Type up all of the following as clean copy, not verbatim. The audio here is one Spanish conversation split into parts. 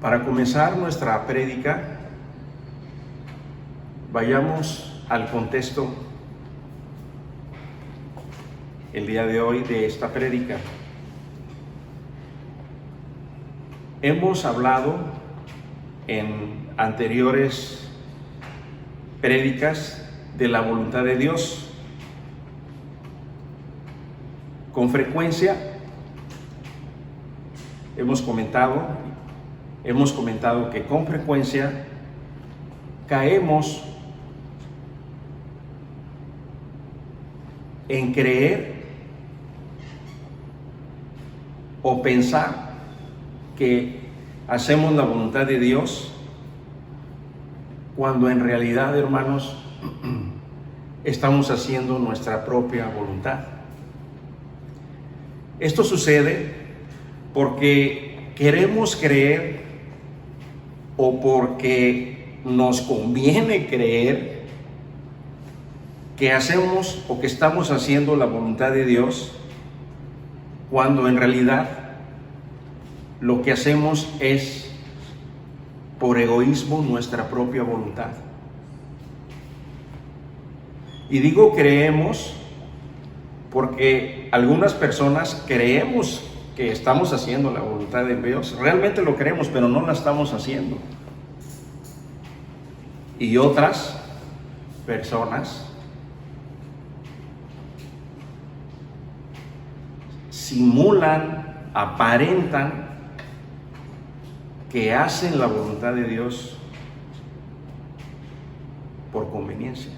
Para comenzar nuestra prédica, vayamos al contexto el día de hoy de esta prédica. Hemos hablado en anteriores prédicas de la voluntad de Dios. Con frecuencia hemos comentado que con frecuencia caemos en creer o pensar que hacemos la voluntad de Dios, cuando en realidad, hermanos, estamos haciendo nuestra propia voluntad. Esto sucede porque queremos creer o porque nos conviene creer que hacemos o que estamos haciendo la voluntad de Dios, cuando en realidad lo que hacemos es por egoísmo nuestra propia voluntad. Y digo creemos porque algunas personas creemos que estamos haciendo la voluntad de Dios, realmente lo creemos, pero no la estamos haciendo. Y otras personas simulan, aparentan que hacen la voluntad de Dios por conveniencia.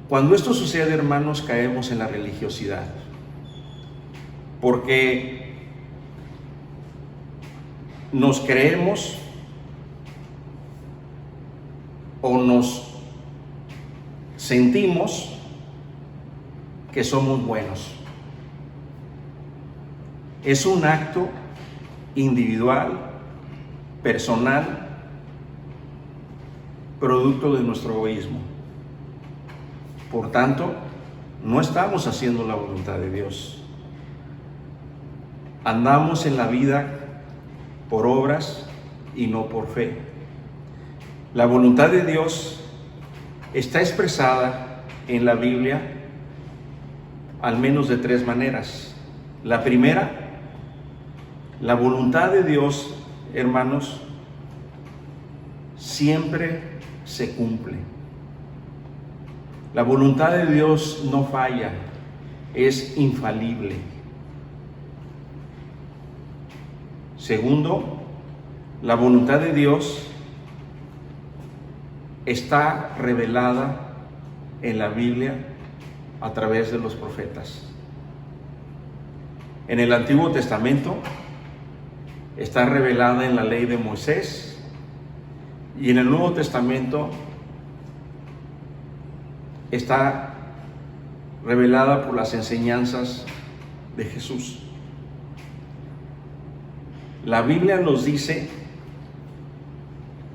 Cuando esto sucede, hermanos, caemos en la religiosidad, porque nos creemos o nos sentimos que somos buenos. Es un acto individual, personal, producto de nuestro egoísmo. Por tanto, no estamos haciendo la voluntad de Dios. Andamos en la vida por obras y no por fe. La voluntad de Dios está expresada en la Biblia al menos de 3 maneras. La primera, la voluntad de Dios, hermanos, siempre se cumple. La voluntad de Dios no falla, es infalible. Segundo, la voluntad de Dios está revelada en la Biblia a través de los profetas. En el Antiguo Testamento está revelada en la ley de Moisés, y en el Nuevo Testamento está revelada por las enseñanzas de Jesús. La Biblia nos dice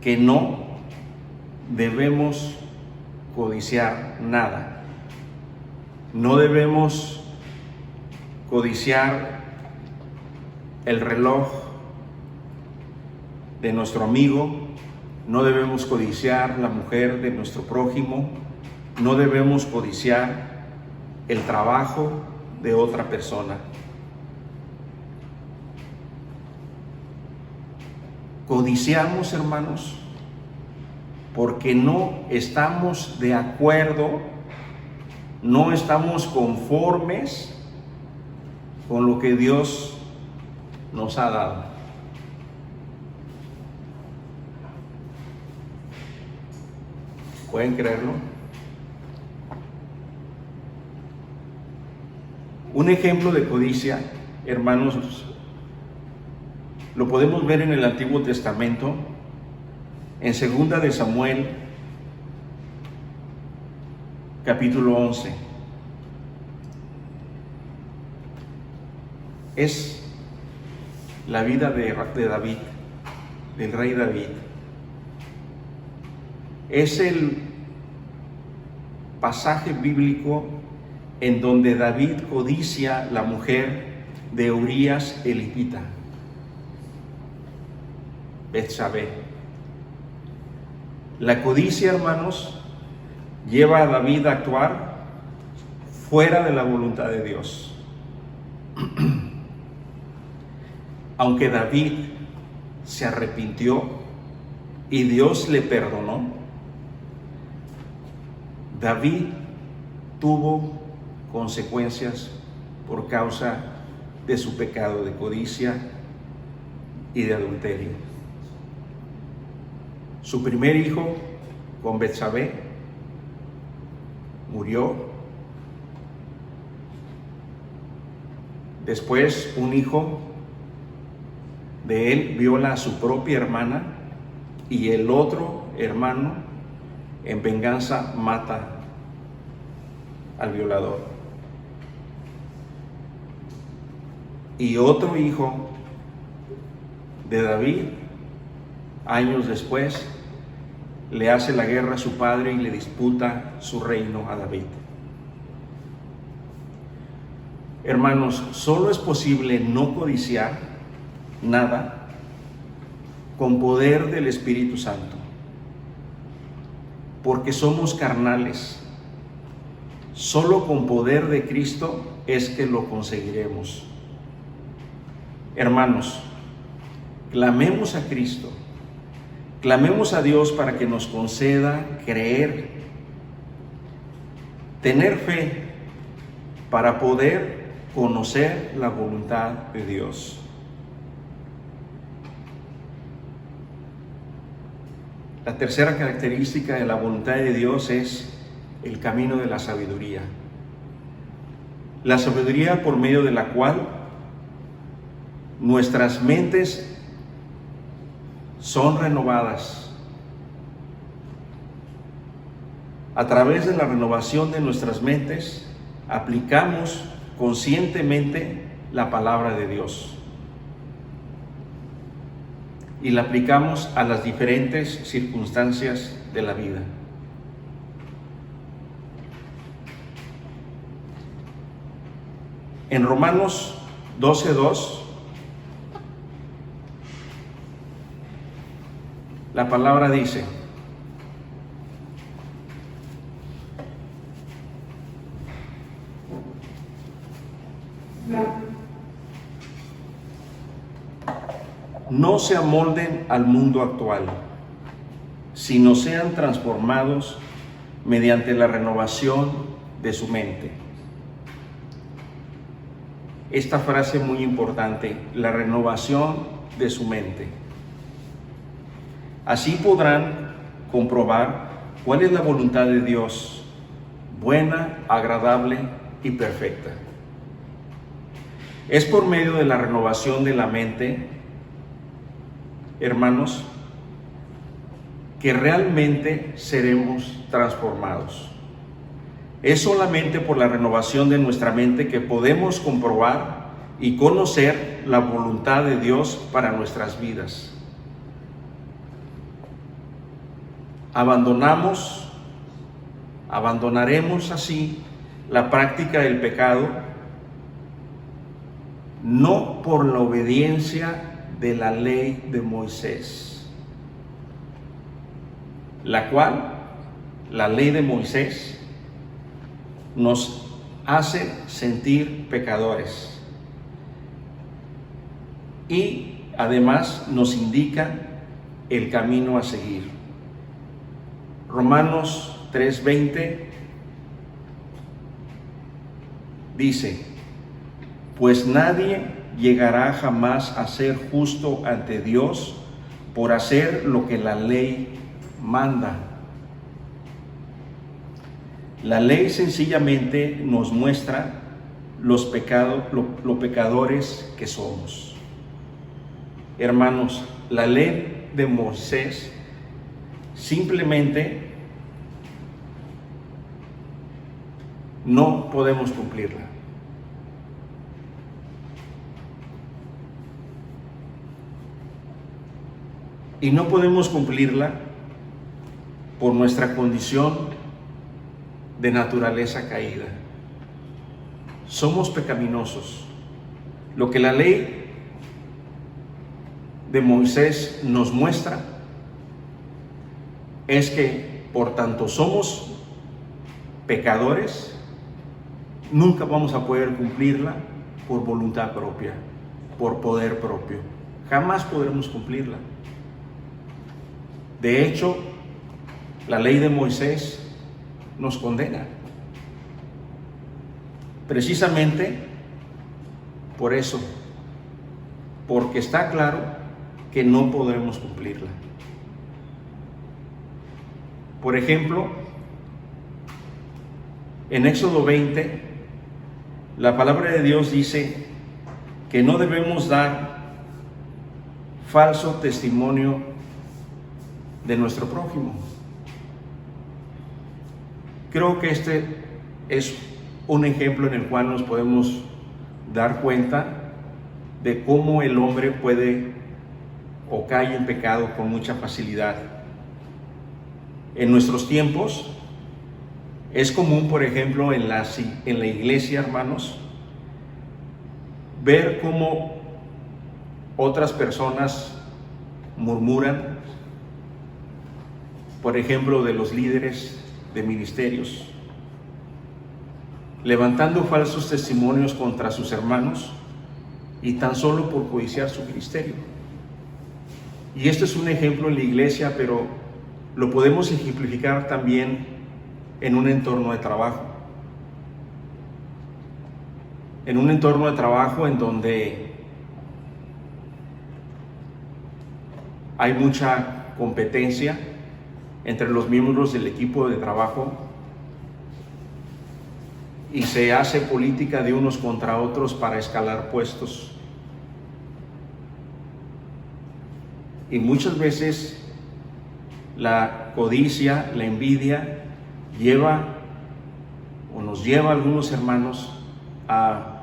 que no debemos codiciar nada. No debemos codiciar el reloj de nuestro amigo, no debemos codiciar la mujer de nuestro prójimo, no debemos codiciar el trabajo de otra persona. Codiciamos, hermanos, porque no estamos de acuerdo, no estamos conformes con lo que Dios nos ha dado. ¿Pueden creerlo? Un ejemplo de codicia, hermanos, lo podemos ver en el Antiguo Testamento, en 2 de Samuel, capítulo 11. Es la vida de David, del rey David. Es el pasaje bíblico en donde David codicia la mujer de Urías elitita, Betsabé. La codicia, hermanos, lleva a David a actuar fuera de la voluntad de Dios. Aunque David se arrepintió y Dios le perdonó, David tuvo consecuencias por causa de su pecado de codicia y de adulterio. Su primer hijo con Betsabé murió. Después, un hijo de él viola a su propia hermana y el otro hermano, en venganza, mata al violador. Y otro hijo de David, años después, le hace la guerra a su padre y le disputa su reino a David. Hermanos, solo es posible no codiciar nada con poder del Espíritu Santo, porque somos carnales. Solo con poder de Cristo es que lo conseguiremos. Hermanos, clamemos a Cristo, clamemos a Dios para que nos conceda creer, tener fe para poder conocer la voluntad de Dios. La tercera característica de la voluntad de Dios es el camino de la sabiduría. La sabiduría por medio de la cual nuestras mentes son renovadas. A través de la renovación de nuestras mentes, aplicamos conscientemente la palabra de Dios y la aplicamos a las diferentes circunstancias de la vida. En Romanos 12:2, la palabra dice: no se amolden al mundo actual, sino sean transformados mediante la renovación de su mente. Esta frase es muy importante, la renovación de su mente. Así podrán comprobar cuál es la voluntad de Dios, buena, agradable y perfecta. Es por medio de la renovación de la mente, hermanos, que realmente seremos transformados. Es solamente por la renovación de nuestra mente que podemos comprobar y conocer la voluntad de Dios para nuestras vidas. Abandonaremos así la práctica del pecado, no por la obediencia de la ley de Moisés, la cual, la ley de Moisés, nos hace sentir pecadores y además nos indica el camino a seguir. Romanos 3:20 dice: pues nadie llegará jamás a ser justo ante Dios por hacer lo que la ley manda. La ley sencillamente nos muestra los pecados, lo pecadores que somos. Hermanos, la ley de Moisés simplemente no podemos cumplirla. Y no podemos cumplirla por nuestra condición de naturaleza caída. somos pecaminosos. Lo que la ley de Moisés nos muestra es que por tanto somos pecadores, nunca vamos a poder cumplirla por voluntad propia, por poder propio. Jamás podremos cumplirla. De hecho, la ley de Moisés nos condena. Precisamente por eso, porque está claro que no podremos cumplirla. Por ejemplo, en Éxodo 20, la palabra de Dios dice que no debemos dar falso testimonio de nuestro prójimo. Creo que este es un ejemplo en el cual nos podemos dar cuenta de cómo el hombre puede o cae en pecado con mucha facilidad. En nuestros tiempos es común, por ejemplo, en la iglesia, hermanos, ver cómo otras personas murmuran, por ejemplo, de los líderes de ministerios, levantando falsos testimonios contra sus hermanos y tan solo por codiciar su ministerio. Y este es un ejemplo en la iglesia, pero lo podemos ejemplificar también en un entorno de trabajo. En un entorno de trabajo en donde hay mucha competencia entre los miembros del equipo de trabajo y se hace política de unos contra otros para escalar puestos. Y muchas veces la codicia, la envidia, nos lleva a algunos hermanos a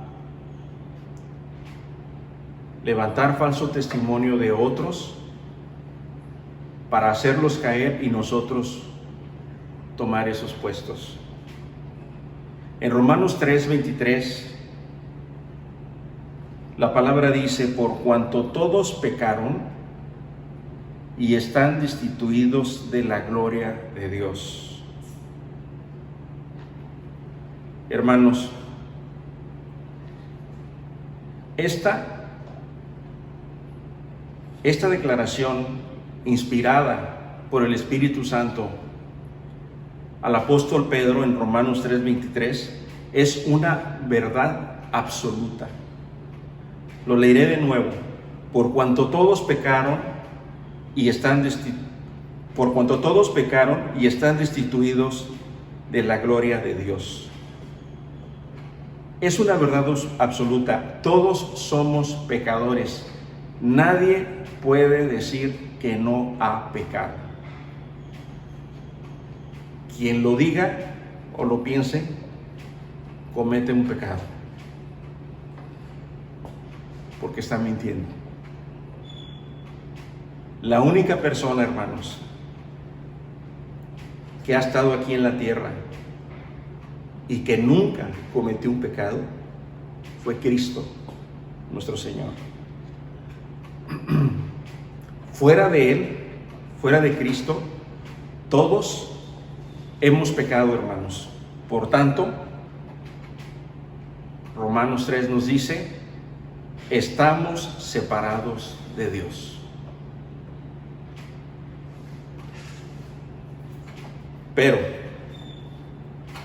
levantar falso testimonio de otros para hacerlos caer y nosotros tomar esos puestos. En Romanos 3:23, la palabra dice: por cuanto todos pecaron y están destituidos de la gloria de Dios. Hermanos, esta declaración inspirada por el Espíritu Santo al apóstol Pedro en Romanos 3:23 es una verdad absoluta. Lo leeré de nuevo. Por cuanto todos pecaron y están destituidos de la gloria de Dios. Es una verdad absoluta. Todos somos pecadores. Nadie puede decir que no ha pecado. Quien lo diga o lo piense, comete un pecado, porque está mintiendo. La única persona, hermanos, que ha estado aquí en la tierra y que nunca cometió un pecado fue Cristo, nuestro Señor. Fuera de Él, fuera de Cristo, todos hemos pecado, hermanos. Por tanto, Romanos 3 nos dice: estamos separados de Dios. Pero,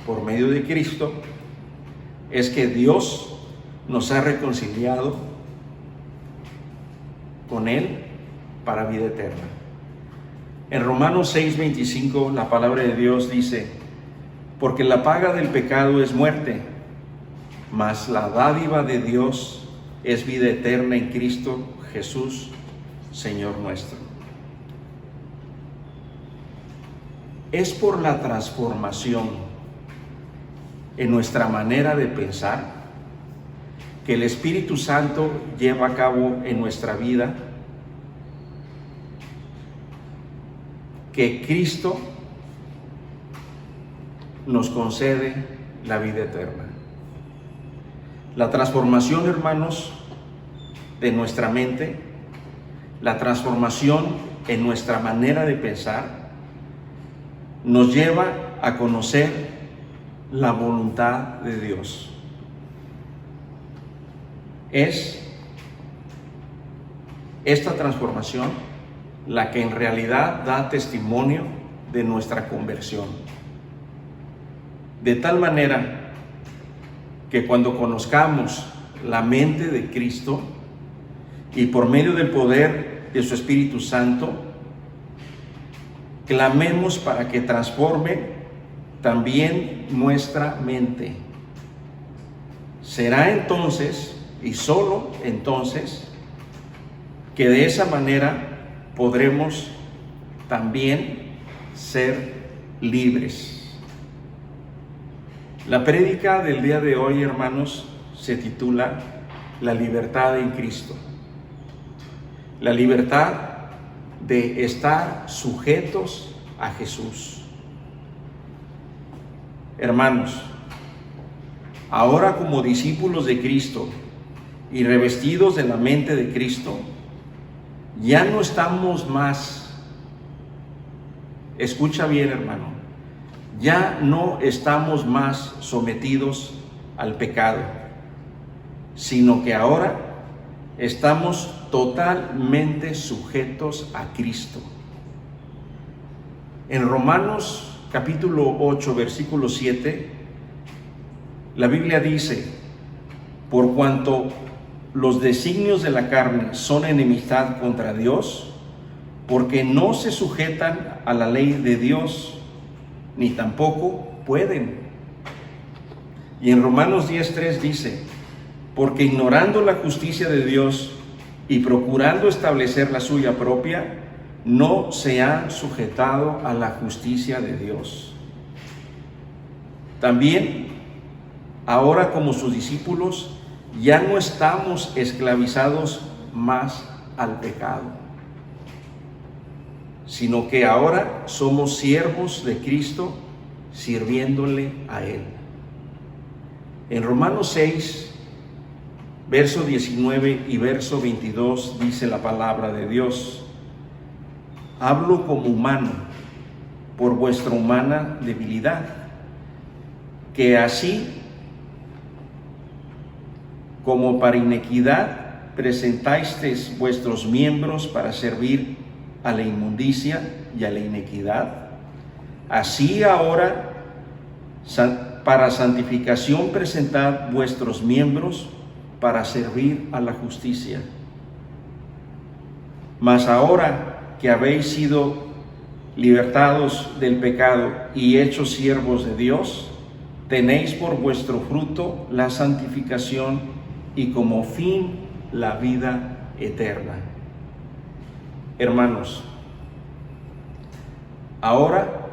por medio de Cristo, es que Dios nos ha reconciliado con Él para vida eterna. En Romanos 6:25, la palabra de Dios dice: porque la paga del pecado es muerte, mas la dádiva de Dios es vida eterna en Cristo Jesús, Señor nuestro. Es por la transformación en nuestra manera de pensar que el Espíritu Santo lleva a cabo en nuestra vida que Cristo nos concede la vida eterna. La transformación, hermanos, de nuestra mente, la transformación en nuestra manera de pensar, nos lleva a conocer la voluntad de Dios. Es esta transformación la que en realidad da testimonio de nuestra conversión. De tal manera que cuando conozcamos la mente de Cristo y por medio del poder de su Espíritu Santo, clamemos para que transforme también nuestra mente. Será entonces, y solo entonces, que de esa manera podremos también ser libres. La prédica del día de hoy, hermanos, se titula La libertad en Cristo. La libertad de estar sujetos a Jesús. Hermanos, ahora como discípulos de Cristo y revestidos de la mente de Cristo, ya no estamos más, escucha bien, hermano, ya no estamos más sometidos al pecado, sino que ahora estamos totalmente sujetos a Cristo. En Romanos capítulo 8, versículo 7, la Biblia dice: por cuanto los designios de la carne son enemistad contra Dios, porque no se sujetan a la ley de Dios, ni tampoco pueden. Y en Romanos 10:3 dice: porque ignorando la justicia de Dios y procurando establecer la suya propia, no se han sujetado a la justicia de Dios. También, ahora como sus discípulos, ya no estamos esclavizados más al pecado, sino que ahora somos siervos de Cristo, sirviéndole a Él. En Romanos 6, verso 19 y verso 22 dice la palabra de Dios: hablo como humano por vuestra humana debilidad, que así como para iniquidad presentasteis vuestros miembros para servir a la inmundicia y a la iniquidad, así ahora para santificación presentad vuestros miembros para servir a la justicia. Mas ahora que habéis sido libertados del pecado y hechos siervos de Dios, tenéis por vuestro fruto la santificación y como fin la vida eterna. Hermanos, ahora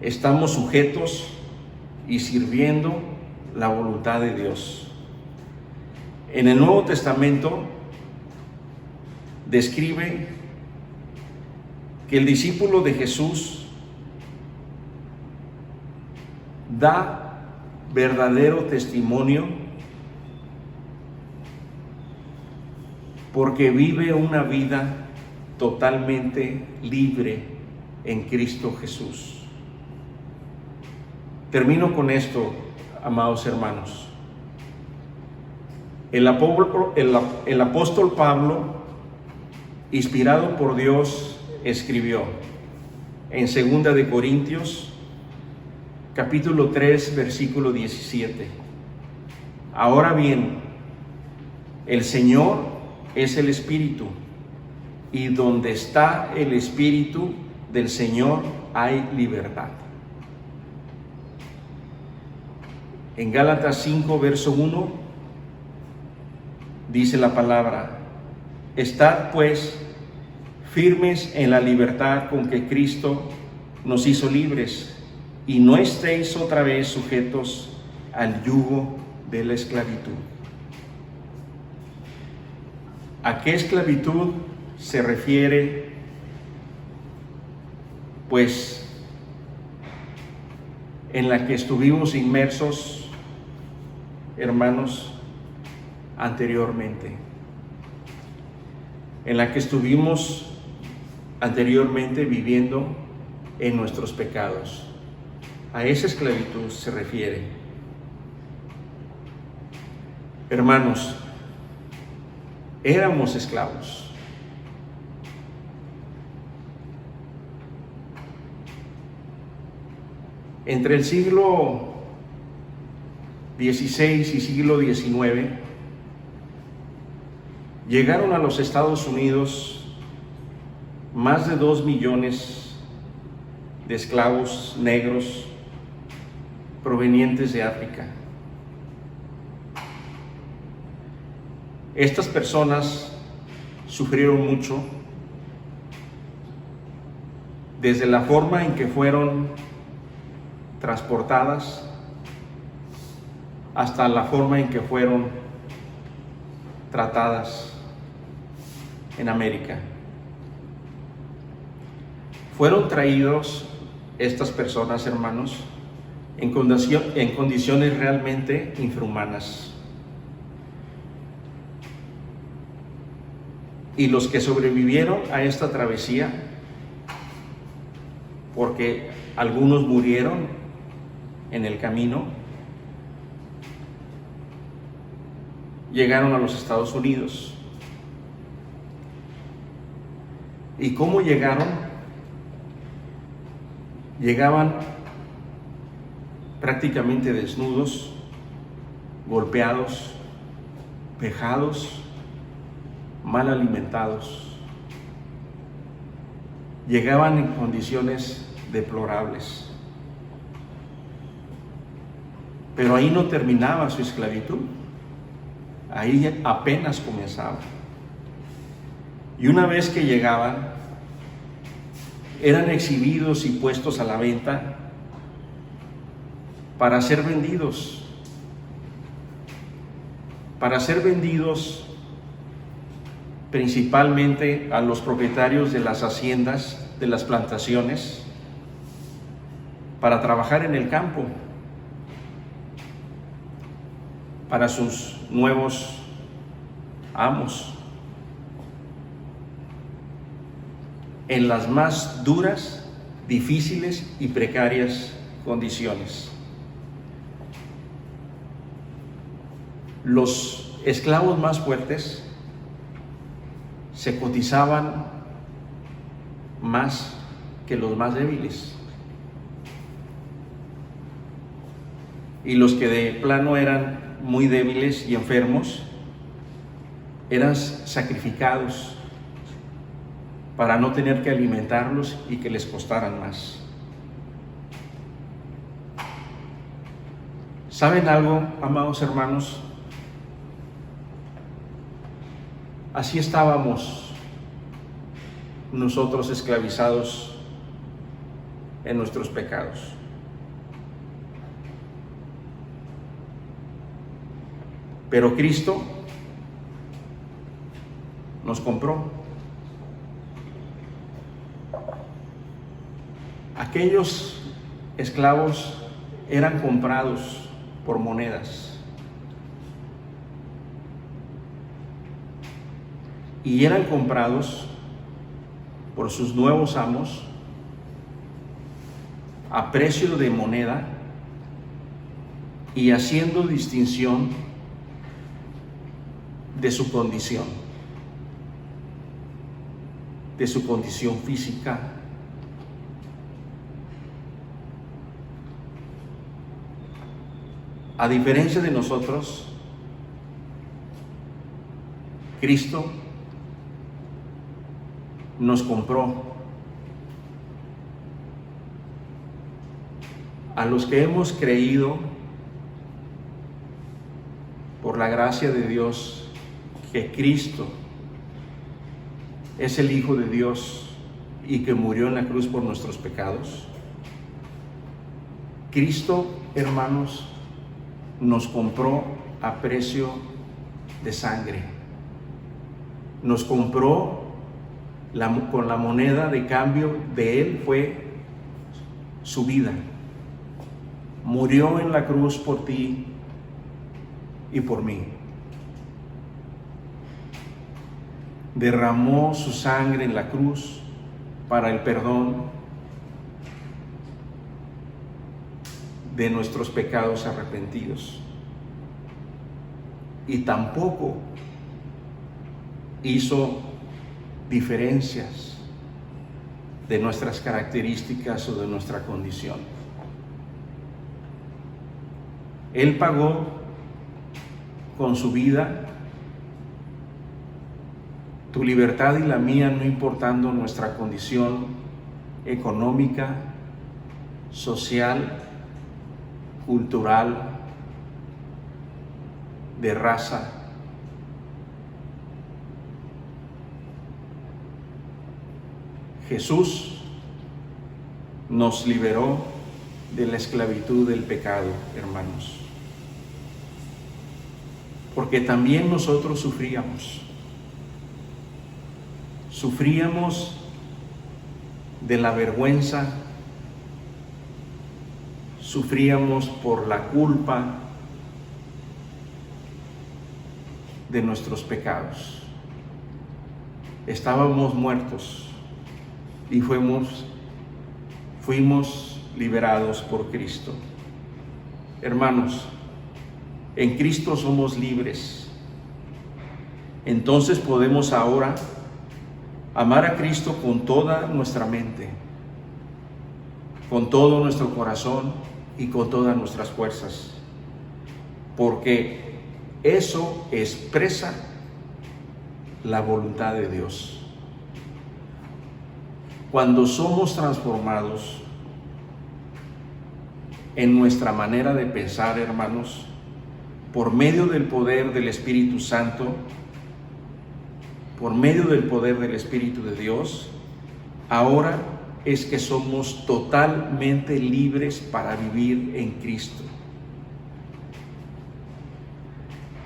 estamos sujetos y sirviendo la voluntad de Dios. En el Nuevo Testamento describe que el discípulo de Jesús da verdadero testimonio porque vive una vida totalmente libre en Cristo Jesús. Termino con esto, amados hermanos. El apóstol Pablo, inspirado por Dios, escribió en 2 de Corintios, capítulo 3, versículo 17: ahora bien, el Señor es el Espíritu, y donde está el Espíritu del Señor hay libertad. En Gálatas 5, verso 1, dice la palabra: estad pues firmes en la libertad con que Cristo nos hizo libres, y no estéis otra vez sujetos al yugo de la esclavitud. ¿A qué esclavitud se refiere? Pues en la que estuvimos inmersos hermanos, anteriormente, en la que estuvimos anteriormente viviendo en nuestros pecados. A esa esclavitud se refiere. Hermanos, éramos esclavos. Entre el siglo XVI y siglo XIX, llegaron a los Estados Unidos más de 2 millones de esclavos negros provenientes de África. Estas personas sufrieron mucho desde la forma en que fueron transportadas hasta la forma en que fueron tratadas en América. Fueron traídos estas personas, hermanos, en condiciones realmente infrahumanas. Y los que sobrevivieron a esta travesía, porque algunos murieron en el camino, llegaron a los Estados Unidos. ¿Y cómo llegaron? Llegaban prácticamente desnudos, golpeados, vejados, mal alimentados. Llegaban en condiciones deplorables. Pero ahí no terminaba su esclavitud. Ahí apenas comenzaba. Y una vez que llegaban, eran exhibidos y puestos a la venta para ser vendidos. Para ser vendidos principalmente a los propietarios de las haciendas, de las plantaciones, para trabajar en el campo, para sus nuevos amos, en las más duras, difíciles y precarias condiciones. Los esclavos más fuertes se cotizaban más que los más débiles. Y los que de plano eran muy débiles y enfermos eran sacrificados para no tener que alimentarlos y que les costaran más. ¿Saben algo, amados hermanos? Así estábamos nosotros esclavizados en nuestros pecados. Pero Cristo nos compró. Aquellos esclavos eran comprados por monedas y eran comprados por sus nuevos amos a precio de moneda y haciendo distinción de su condición física, a diferencia de nosotros. Cristo nos compró. A los que hemos creído por la gracia de Dios que Cristo es el Hijo de Dios y que murió en la cruz por nuestros pecados. Cristo, hermanos, nos compró a precio de sangre. Nos compró con la moneda de cambio de Él fue su vida. Murió en la cruz por ti y por mí. Derramó su sangre en la cruz para el perdón de nuestros pecados arrepentidos. Y tampoco hizo diferencias de nuestras características o de nuestra condición. Él pagó con su vida tu libertad y la mía, no importando nuestra condición económica, social, cultural, de raza. Jesús nos liberó de la esclavitud del pecado, hermanos, porque también nosotros sufríamos de la vergüenza, sufríamos por la culpa de nuestros pecados. Estábamos muertos y fuimos liberados por Cristo. Hermanos, en Cristo somos libres. Entonces podemos ahora amar a Cristo con toda nuestra mente, con todo nuestro corazón y con todas nuestras fuerzas, porque eso expresa la voluntad de Dios. Cuando somos transformados en nuestra manera de pensar, hermanos, por medio del poder del Espíritu Santo, por medio del poder del Espíritu de Dios, ahora es que somos totalmente libres para vivir en Cristo.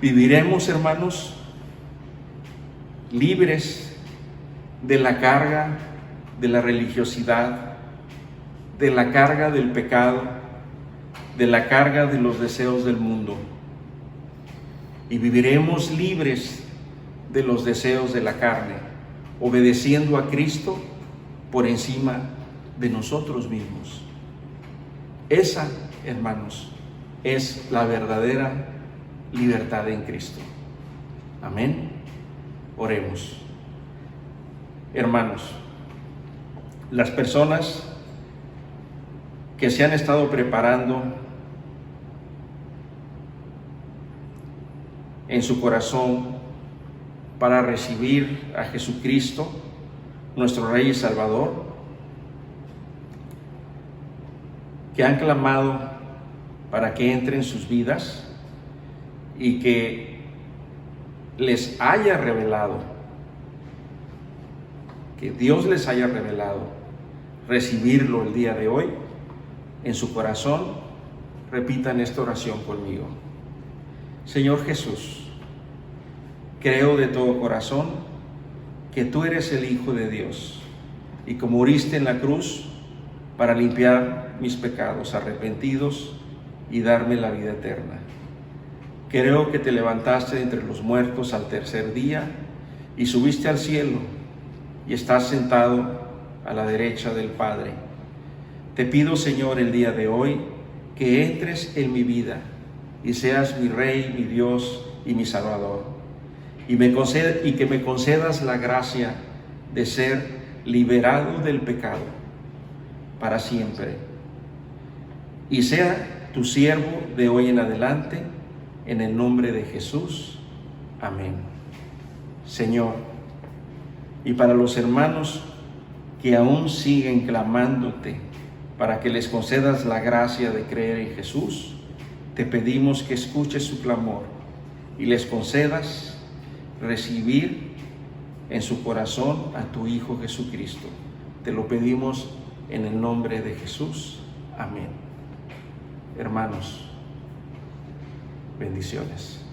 Viviremos, hermanos, libres de la carga de la religiosidad, de la carga del pecado, de la carga de los deseos del mundo. Y viviremos libres de los deseos de la carne, obedeciendo a Cristo por encima de nosotros mismos. Esa, hermanos, es la verdadera libertad en Cristo. Amén. Oremos. Hermanos, las personas que se han estado preparando en su corazón para recibir a Jesucristo, nuestro Rey y Salvador, que han clamado para que entre en sus vidas y que les haya revelado, que Dios les haya revelado recibirlo el día de hoy en su corazón, repitan esta oración conmigo. Señor Jesús, creo de todo corazón que tú eres el Hijo de Dios y que moriste en la cruz para limpiar mis pecados arrepentidos y darme la vida eterna. Creo que te levantaste de entre los muertos al tercer día y subiste al cielo y estás sentado a la derecha del Padre. Te pido, Señor, el día de hoy que entres en mi vida y seas mi Rey, mi Dios y mi Salvador. Y que me concedas la gracia de ser liberado del pecado para siempre. Y sea tu siervo de hoy en adelante, en el nombre de Jesús. Amén. Señor, y para los hermanos que aún siguen clamándote para que les concedas la gracia de creer en Jesús, te pedimos que escuches su clamor y les concedas recibir en su corazón a tu Hijo Jesucristo. Te lo pedimos en el nombre de Jesús. Amén. Hermanos, bendiciones.